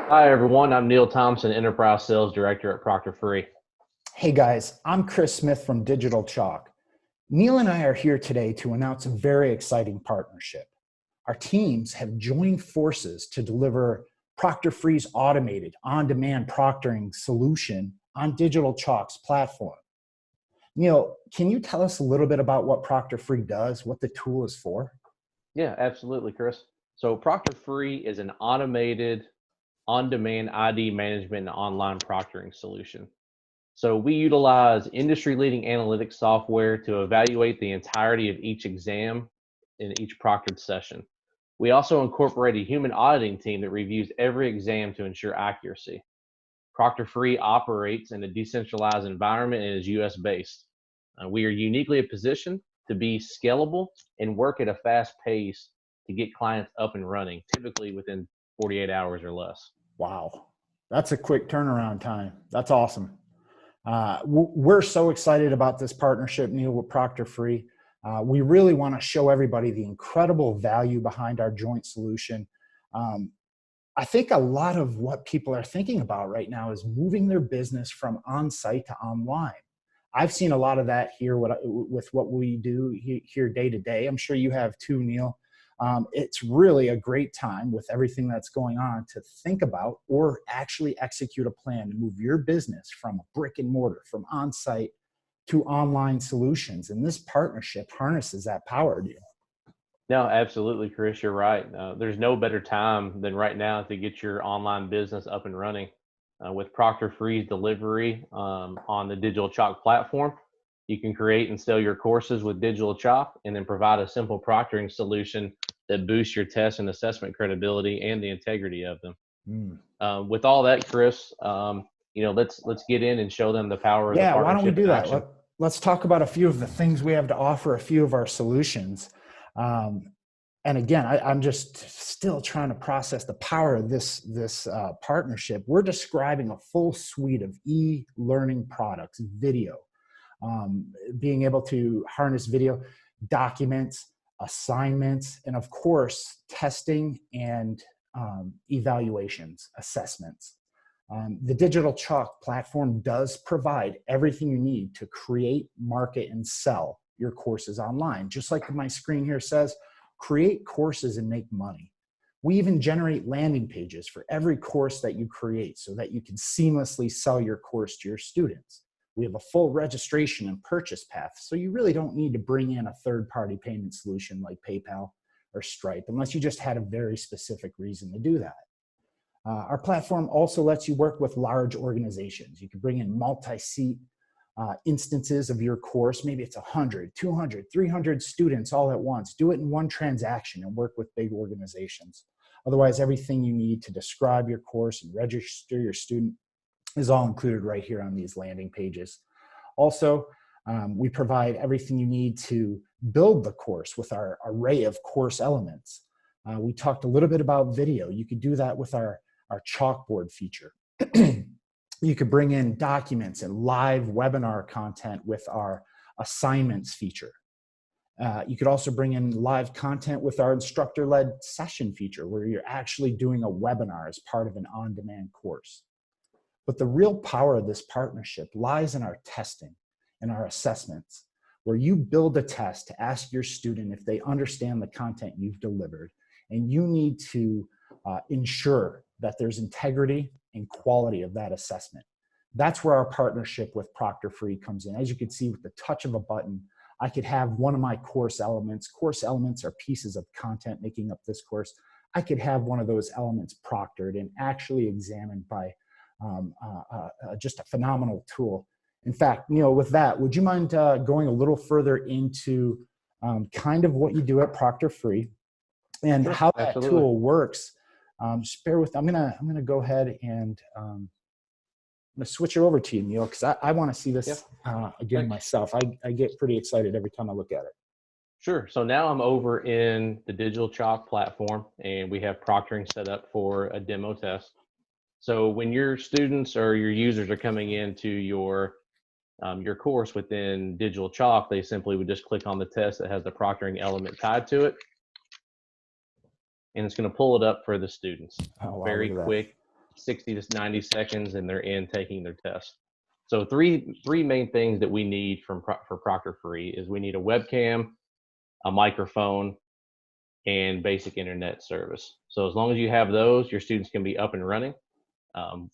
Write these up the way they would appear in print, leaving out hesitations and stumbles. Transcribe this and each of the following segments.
Hi, everyone. I'm Neal Thompson, Enterprise Sales Director at ProctorFree. Hey guys, I'm Chris Smith from DigitalChalk. Neal and I are here today to announce a very exciting partnership. Our teams have joined forces to deliver ProctorFree's automated on-demand proctoring solution on DigitalChalk's platform. Neal, can you tell us a little bit about what ProctorFree does, what the tool is for? Yeah, absolutely, Chris. So ProctorFree is an automated on-demand ID management and online proctoring solution. So we utilize industry-leading analytics software to evaluate the entirety of each exam in each proctored session. We also incorporate a human auditing team that reviews every exam to ensure accuracy. ProctorFree operates in a decentralized environment and is US based. We are uniquely positioned to be scalable and work at a fast pace to get clients up and running, typically within 48 hours or less. Wow, that's a quick turnaround time. That's awesome. We're so excited about this partnership, Neal, with ProctorFree. We really want to show everybody the incredible value behind our joint solution. I think a lot of what people are thinking about right now is moving their business from on-site to online. I've seen a lot of that here with what we do here day to day. I'm sure you have too, Neal. It's really a great time with everything that's going on to think about or actually execute a plan to move your business from a brick and mortar, from on-site to online solutions. And this partnership harnesses that power, Neal. No, absolutely, Chris, you're right. There's no better time than right now to get your online business up and running. With ProctorFree's delivery on the DigitalChalk platform, you can create and sell your courses with DigitalChalk and then provide a simple proctoring solution that boosts your test and assessment credibility and the integrity of them. With all that, Chris, let's get in and show them the power of the Yeah, why don't we partnership do in that? action. Let's talk about a few of the things we have to offer, a few of our solutions. And again, I'm just still trying to process the power of this partnership. We're describing a full suite of e-learning products, video, being able to harness video, documents, assignments, and of course, testing and evaluations, assessments. The DigitalChalk platform does provide everything you need to create, market, and sell your courses online. Just like my screen here says, create courses and make money. We even generate landing pages for every course that you create so that you can seamlessly sell your course to your students. We have a full registration and purchase path, so you really don't need to bring in a third-party payment solution like PayPal or Stripe unless you just had a very specific reason to do that. Our platform also lets you work with large organizations. You can bring in multi-seat instances of your course. Maybe it's 100, 200, 300 students all at once. Do it in one transaction and work with big organizations. Otherwise, everything you need to describe your course and register your student is all included right here on these landing pages. Also, we provide everything you need to build the course with our array of course elements. We talked a little bit about video. You could do that with our chalkboard feature. You could bring in documents and live webinar content with our assignments feature. You could also bring in live content with our instructor-led session feature, where you're actually doing a webinar as part of an on-demand course. But the real power of this partnership lies in our testing and our assessments, where you build a test to ask your student if they understand the content you've delivered, and you need to ensure that there's integrity and quality of that assessment. That's where our partnership with ProctorFree comes in. As you can see, with the touch of a button, I could have one of my course elements. Course elements are pieces of content making up this course. I could have one of those elements proctored and actually examined by just a phenomenal tool. In fact, Neal, with that, would you mind going a little further into kind of what you do at ProctorFree and Sure, how that absolutely. tool works? Just bear with. I'm gonna go ahead and I'm gonna switch it over to you, Neal, because I want to see this again myself. I get pretty excited every time I look at it. Sure. So now I'm over in the DigitalChalk platform, and we have proctoring set up for a demo test. So when your students or your users are coming into your course within DigitalChalk, they simply would just click on the test that has the proctoring element tied to it, and it's going to pull it up for the students. Oh wow, Very look at that. quick, 60 to 90 seconds, and they're in taking their test. So three main things that we need for ProctorFree is we need a webcam, a microphone, and basic internet service. So as long as you have those, your students can be up and running.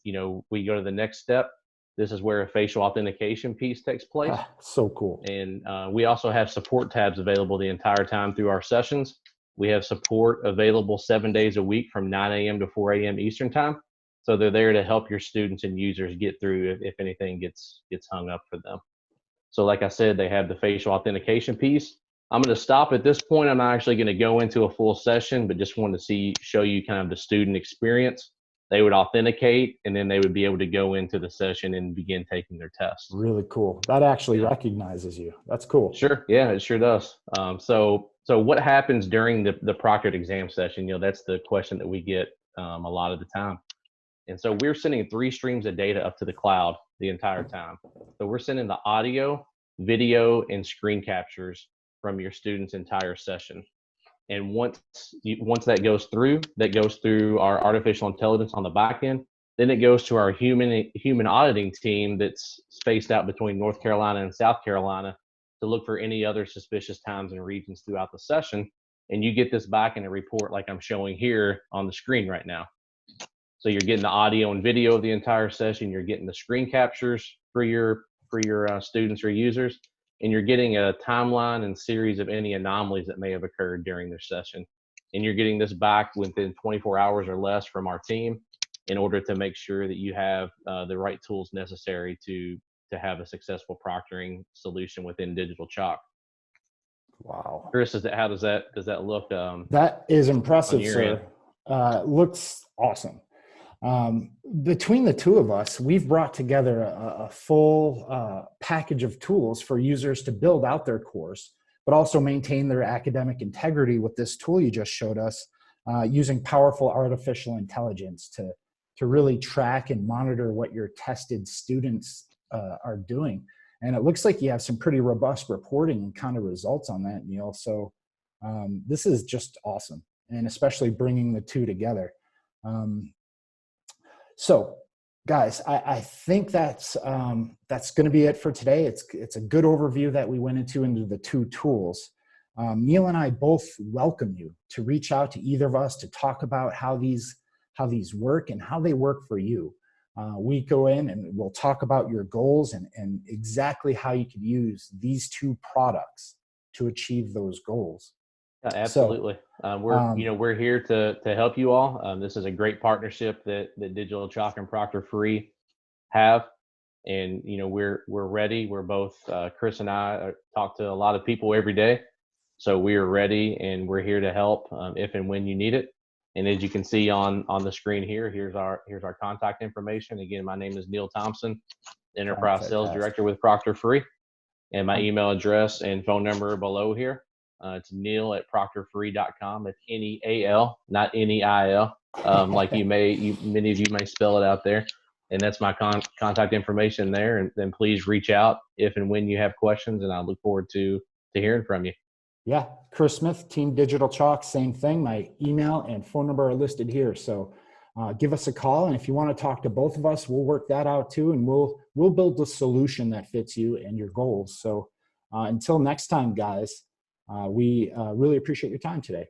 We go to the next step. This is where a facial authentication piece takes place. So cool. And we also have support tabs available the entire time through our sessions. We have support available 7 days a week from 9 a.m. to 4 a.m. Eastern time. So they're there to help your students and users get through if anything gets hung up for them. So like I said, they have the facial authentication piece. I'm going to stop at this point. I'm not actually going to go into a full session, but just wanted to show you kind of the student experience. They would authenticate, and then they would be able to go into the session and begin taking their tests. Really cool. That actually recognizes you. That's cool. Sure. Yeah, it sure does. So what happens during the proctored exam session? That's the question that we get a lot of the time. And so we're sending 3 streams of data up to the cloud the entire time. So we're sending the audio, video, and screen captures from your student's entire session. And once that goes through our artificial intelligence on the back end, then it goes to our human auditing team that's spaced out between North Carolina and South Carolina to look for any other suspicious times and regions throughout the session. And you get this back in a report like I'm showing here on the screen right now. So you're getting the audio and video of the entire session. You're getting the screen captures for your students or users, and you're getting a timeline and series of any anomalies that may have occurred during their session. And you're getting this back within 24 hours or less from our team in order to make sure that you have the right tools necessary to have a successful proctoring solution within DigitalChalk. Wow. Chris, how does that look? That is impressive, sir. Looks awesome. Between the two of us, we've brought together a full package of tools for users to build out their course, but also maintain their academic integrity with this tool you just showed us, using powerful artificial intelligence to really track and monitor what your tested students are doing. And it looks like you have some pretty robust reporting and kind of results on that, Neal. So this is just awesome, and especially bringing the two together. So guys, I think that's going to be it for today. It's a good overview that we went into the two tools. Neal and I both welcome you to reach out to either of us to talk about how these work and how they work for you. We go in and we'll talk about your goals and exactly how you can use these two products to achieve those goals. Yeah, absolutely. So, we're here to help you all. This is a great partnership that DigitalChalk and ProctorFree have, and we're ready. We're both Chris and I talk to a lot of people every day, so we are ready and we're here to help if and when you need it. And as you can see on the screen here, here's our contact information. Again, my name is Neal Thompson, Enterprise Sales Director with ProctorFree, and my email address and phone number are below here. It's Neal@ProctorFree.com. It's Neal, not Neil. Like many of you may spell it out there. And that's my contact information there. And then please reach out if and when you have questions. And I look forward to hearing from you. Yeah, Chris Smith, Team DigitalChalk, same thing. My email and phone number are listed here. So give us a call. And if you want to talk to both of us, we'll work that out too. And we'll build a solution that fits you and your goals. So until next time, guys. We really appreciate your time today.